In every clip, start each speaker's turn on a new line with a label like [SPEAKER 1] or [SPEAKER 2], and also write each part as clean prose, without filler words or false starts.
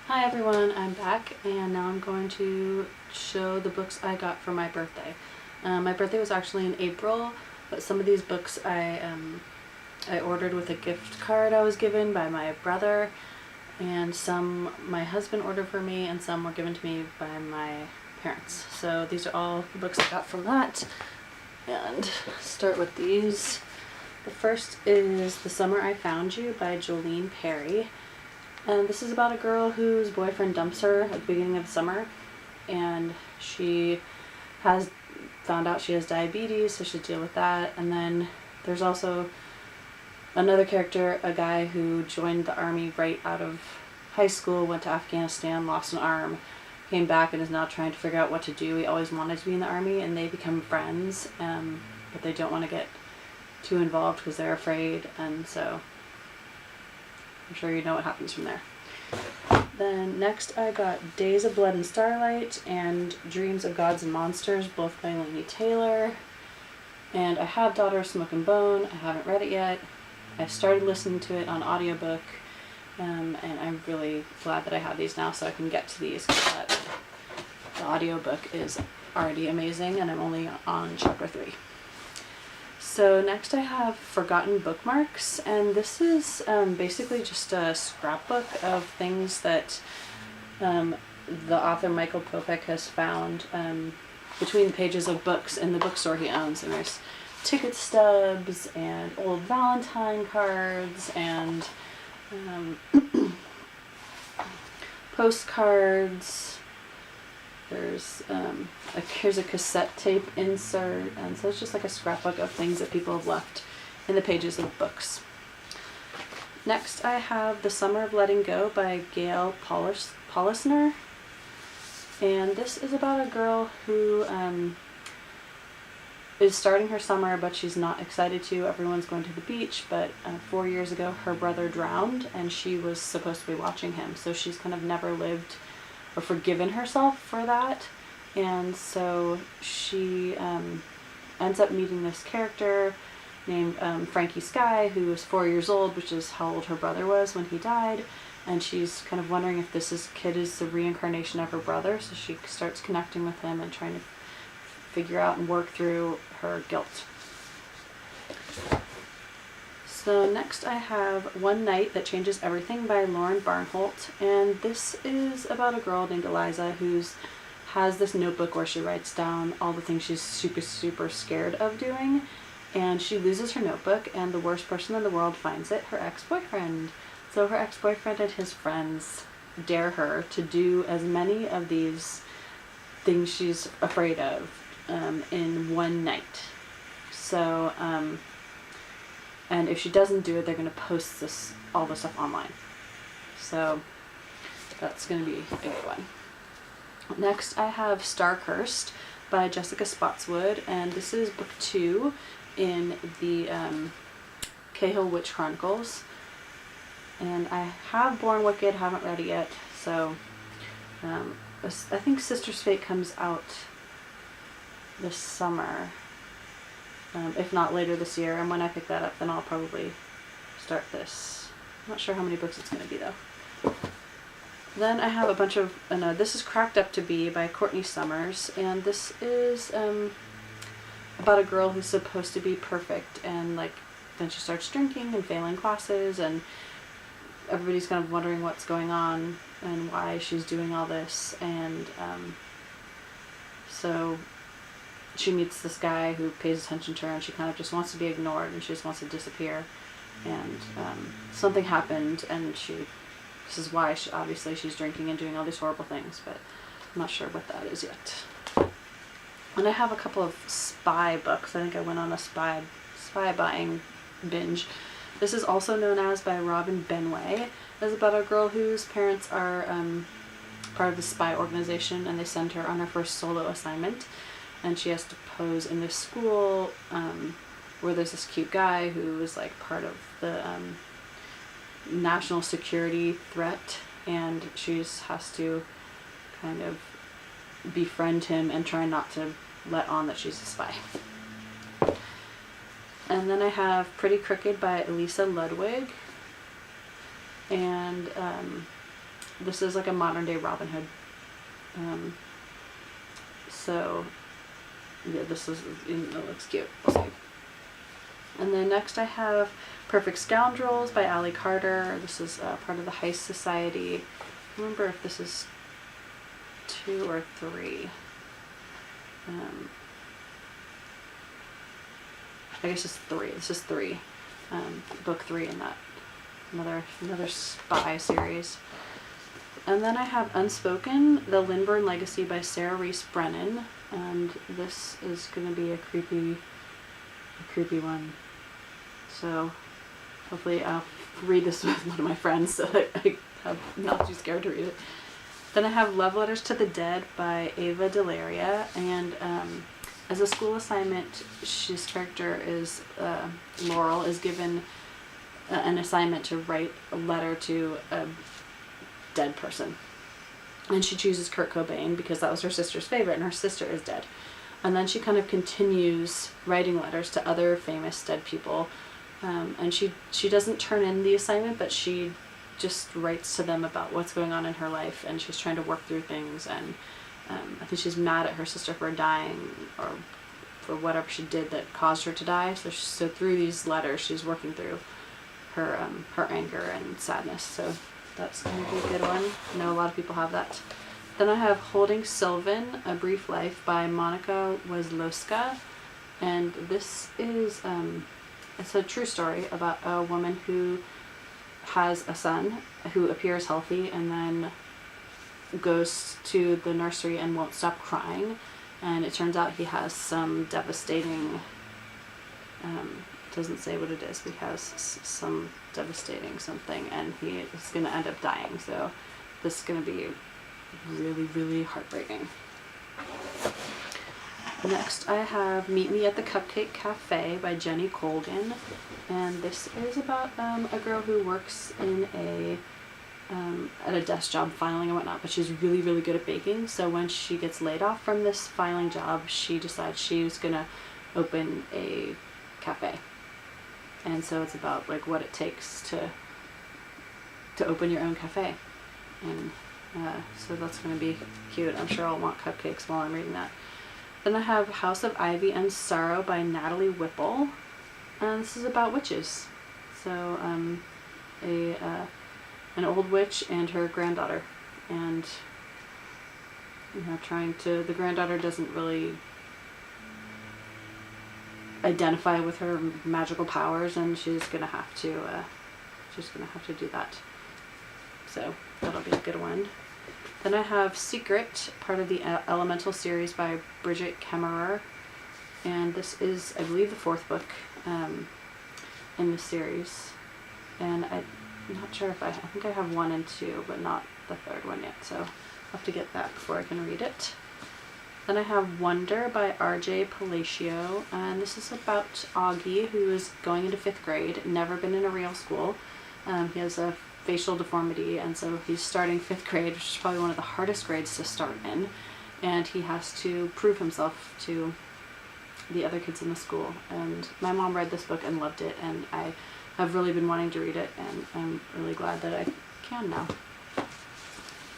[SPEAKER 1] Hi everyone, I'm back and now I'm going to show the books I got for my birthday. My birthday was actually in April, but some of these books I ordered with a gift card I was given by my brother, and some my husband ordered for me, and some were given to me by my parents. So these are all the books I got from that, and start with these. The first is The Summer I Found You by Jolene Perry. And this is about a girl whose boyfriend dumps her at the beginning of the summer, and she has found out she has diabetes, so she'll deal with that. And then there's also another character, a guy who joined the army right out of high school, went to Afghanistan, lost an arm, came back, and is now trying to figure out what to do. He always wanted to be in the army, and they become friends, but they don't want to get too involved because they're afraid, and so I'm sure you know what happens from there. Then next I got Days of Blood and Starlight and Dreams of Gods and Monsters, both by Laini Taylor. And I have Daughter of Smoke and Bone. I haven't read it yet. I started listening to it on audiobook, and I'm really glad that I have these now so I can get to these, because the audiobook is already amazing and I'm only on chapter 3. So next I have Forgotten Bookmarks, and this is basically just a scrapbook of things that the author Michael Popek has found between the pages of books in the bookstore he owns. And there's ticket stubs and old Valentine cards and postcards. There's here's a cassette tape insert, and so it's just like a scrapbook of things that people have left in the pages of books. Next I have The Summer of Letting Go by Gail Polisner, and this is about a girl who is starting her summer, but she's not excited to. Everyone's going to the beach, but 4 years ago her brother drowned and she was supposed to be watching him, so she's kind of never lived or forgiven herself for that, and so she ends up meeting this character named Frankie Sky, who is 4 years old, which is how old her brother was when he died, and she's kind of wondering if this kid is the reincarnation of her brother, so she starts connecting with him and trying to figure out and work through her guilt. So next I have One Night That Changes Everything by Lauren Barnholt, and this is about a girl named Eliza who has this notebook where she writes down all the things she's super scared of doing, and she loses her notebook, and the worst person in the world finds it, her ex-boyfriend. So her ex-boyfriend and his friends dare her to do as many of these things she's afraid of in one night. So and if she doesn't do it, they're going to post all the stuff online. So that's going to be a good one. Next I have Star Cursed by Jessica Spotswood, and this is book 2 in the Cahill Witch Chronicles. And I have Born Wicked, haven't read it yet, so I think Sister's Fate comes out this summer. If not later this year, and when I pick that up, then I'll probably start this. I'm not sure how many books it's going to be though. Then I have a bunch of, this is Cracked Up to Be by Courtney Summers, and this is about a girl who's supposed to be perfect, and then she starts drinking and failing classes, and everybody's kind of wondering what's going on and why she's doing all this, and so she meets this guy who pays attention to her, and she kind of just wants to be ignored, and she just wants to disappear, and something happened, and this is why obviously she's drinking and doing all these horrible things, but I'm not sure what that is yet. And I have a couple of spy books. I think I went on a spy buying binge. This is Also Known As by Robin Benway. It's about a girl whose parents are part of the spy organization, and they send her on her first solo assignment, and she has to pose in this school where there's this cute guy who is like part of the national security threat, and she has to kind of befriend him and try not to let on that she's a spy. And then I have Pretty Crooked by Elisa Ludwig, and this is like a modern day Robin Hood. So yeah, this is, it looks cute. We'll see. And then next I have Perfect Scoundrels by Ali Carter. This is part of the Heist Society. I don't remember if this is 2 or 3. I guess it's 3. This is 3. Book 3 in that. Another spy series. And then I have Unspoken, The Lindbergh Legacy by Sarah Reese Brennan. And this is going to be a creepy one. So hopefully I'll read this with one of my friends so that I'm not too scared to read it. Then I have Love Letters to the Dead by Ava Delaria. And as a school assignment, this character is, Laurel, is given an assignment to write a letter to a dead person. And she chooses Kurt Cobain because that was her sister's favorite, and her sister is dead. And then she kind of continues writing letters to other famous dead people. And she doesn't turn in the assignment, but she just writes to them about what's going on in her life, and she's trying to work through things. And I think she's mad at her sister for dying, or for whatever she did that caused her to die. So through these letters, she's working through her anger and sadness. So that's going to be a good one. I know a lot of people have that. Then I have Holding Sylvan, A Brief Life by Monica Weslowska. And this is, it's a true story about a woman who has a son who appears healthy and then goes to the nursery and won't stop crying. And it turns out he has some devastating, doesn't say what it is, but he has some devastating something, and he is going to end up dying. So this is going to be really, really heartbreaking. Next I have Meet Me at the Cupcake Cafe by Jenny Colgan. And this is about a girl who works in at a desk job filing and whatnot, but she's really, really good at baking. So when she gets laid off from this filing job, she decides she's going to open a cafe. And so it's about like what it takes to open your own cafe. And so that's going to be cute. I'm sure I'll want cupcakes while I'm reading that. Then I have House of Ivy and Sorrow by Natalie Whipple. And this is about witches. So an old witch and her granddaughter. And the granddaughter doesn't really identify with her magical powers, and she's gonna have to do that. So that'll be a good one. Then I have Secret, part of the Elemental series by Bridget Kemmerer, and this is, I believe, the 4th book in the series. And I'm not sure if I think I have 1 and 2, but not the 3rd one yet. So I'll have to get that before I can read it. Then I have Wonder by R.J. Palacio, and this is about Augie, who is going into 5th grade, never been in a real school. He has a facial deformity, and so he's starting 5th grade, which is probably one of the hardest grades to start in, and he has to prove himself to the other kids in the school. And my mom read this book and loved it, and I have really been wanting to read it, and I'm really glad that I can now.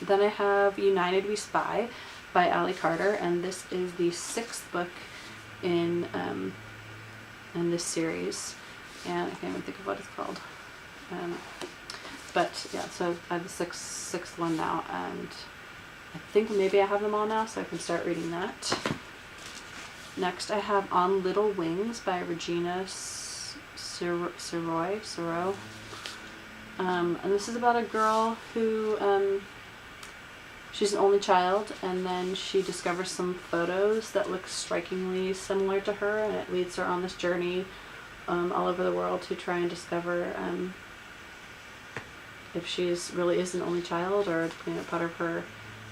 [SPEAKER 1] Then I have United We Spy by Ali Carter, and this is the 6th book in this series, and I can't even think of what it's called. But yeah, so I have the sixth one now, and I think maybe I have them all now, so I can start reading that. Next I have On Little Wings by Regina Siro. And this is about a girl who, she's an only child, and then she discovers some photos that look strikingly similar to her, and it leads her on this journey all over the world to try and discover if she really is an only child, or part of her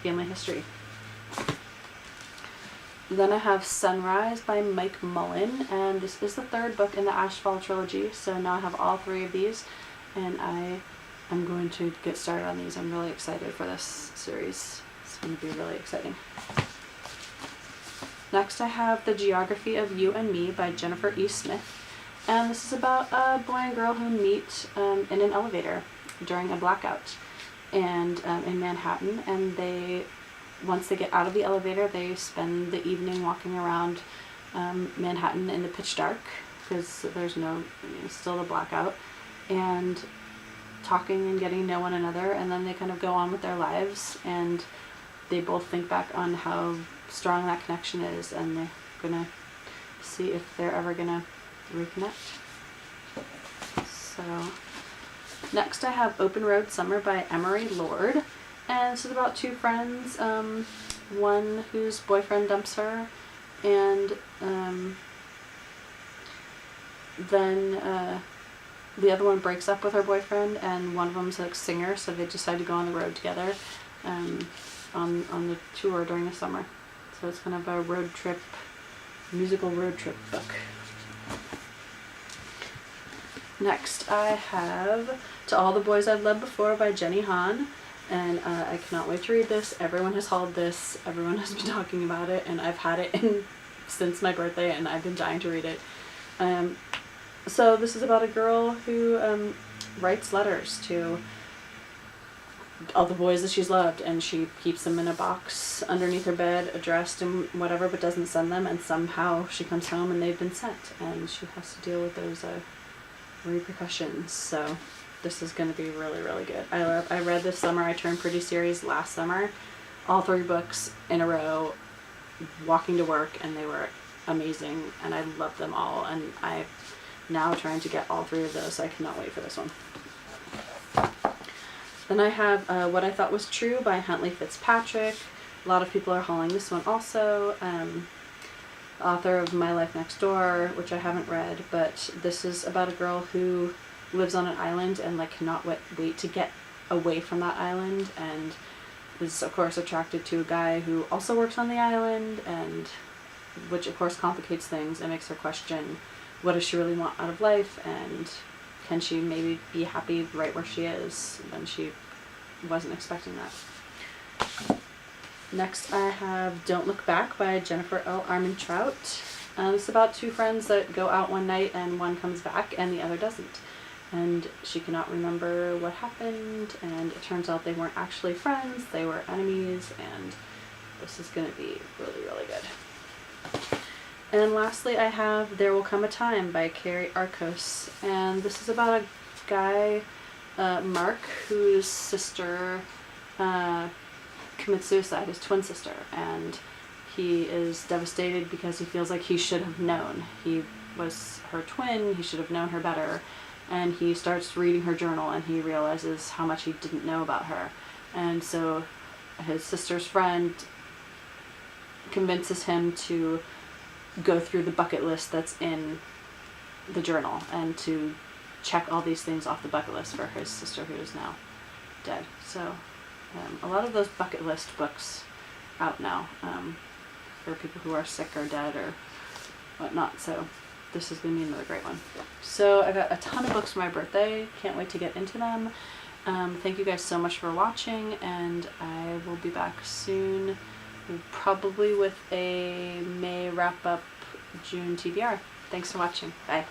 [SPEAKER 1] family history. Then I have Sunrise by Mike Mullen, and this is the 3rd book in the Ashfall trilogy, so now I have all 3 of these, and I'm going to get started on these. I'm really excited for this series. It's going to be really exciting. Next I have The Geography of You and Me by Jennifer E. Smith, and this is about a boy and girl who meet in an elevator during a blackout. and in Manhattan, and once they get out of the elevator, they spend the evening walking around Manhattan in the pitch dark, because there's still the blackout, and talking and getting to know one another, and then they kind of go on with their lives, and they both think back on how strong that connection is, and they're gonna see if they're ever gonna reconnect. So next I have Open Road Summer by Emery Lord, and this is about two friends, one whose boyfriend dumps her, and then the other one breaks up with her boyfriend, and one of them's a singer, so they decide to go on the road together on the tour during the summer. So it's kind of a musical road trip book. Next I have To All the Boys I've Loved Before by Jenny Han, and I cannot wait to read this. Everyone has hauled this, everyone has been talking about it, and I've had it since my birthday, and I've been dying to read it. So this is about a girl who writes letters to all the boys that she's loved, and she keeps them in a box underneath her bed, addressed and whatever, but doesn't send them, and somehow she comes home and they've been sent, and she has to deal with those repercussions. So this is going to be really, really good. I read this summer, I turned pretty serious last summer, all 3 books in a row, walking to work, and they were amazing, and I loved them all, and I'm now trying to get all 3 of those, so I cannot wait for this one. Then I have What I Thought Was True by Huntley Fitzpatrick. A lot of people are hauling this one also. Author of My Life Next Door, which I haven't read, but this is about a girl who lives on an island and cannot wait to get away from that island, and is of course attracted to a guy who also works on the island, and which of course complicates things and makes her question, what does she really want out of life, and can she maybe be happy right where she is when she wasn't expecting that. Next I have Don't Look Back by Jennifer L. Armentrout. It's about 2 friends that go out one night, and one comes back and the other doesn't. And she cannot remember what happened, and it turns out they weren't actually friends, they were enemies, and this is going to be really, really good. And lastly I have There Will Come a Time by Carrie Arcos, and this is about a guy, Mark, whose sister commits suicide, his twin sister, and he is devastated because he feels like he should have known. He was her twin, he should have known her better, and he starts reading her journal and he realizes how much he didn't know about her, and so his sister's friend convinces him to go through the bucket list that's in the journal and to check all these things off the bucket list for his sister who is now dead. So a lot of those bucket list books out now for people who are sick or dead or whatnot, so this is going to be another great one. So I got a ton of books for my birthday, can't wait to get into them. Thank you guys so much for watching, and I will be back soon, probably with a May wrap up, June TBR. Thanks for watching. Bye.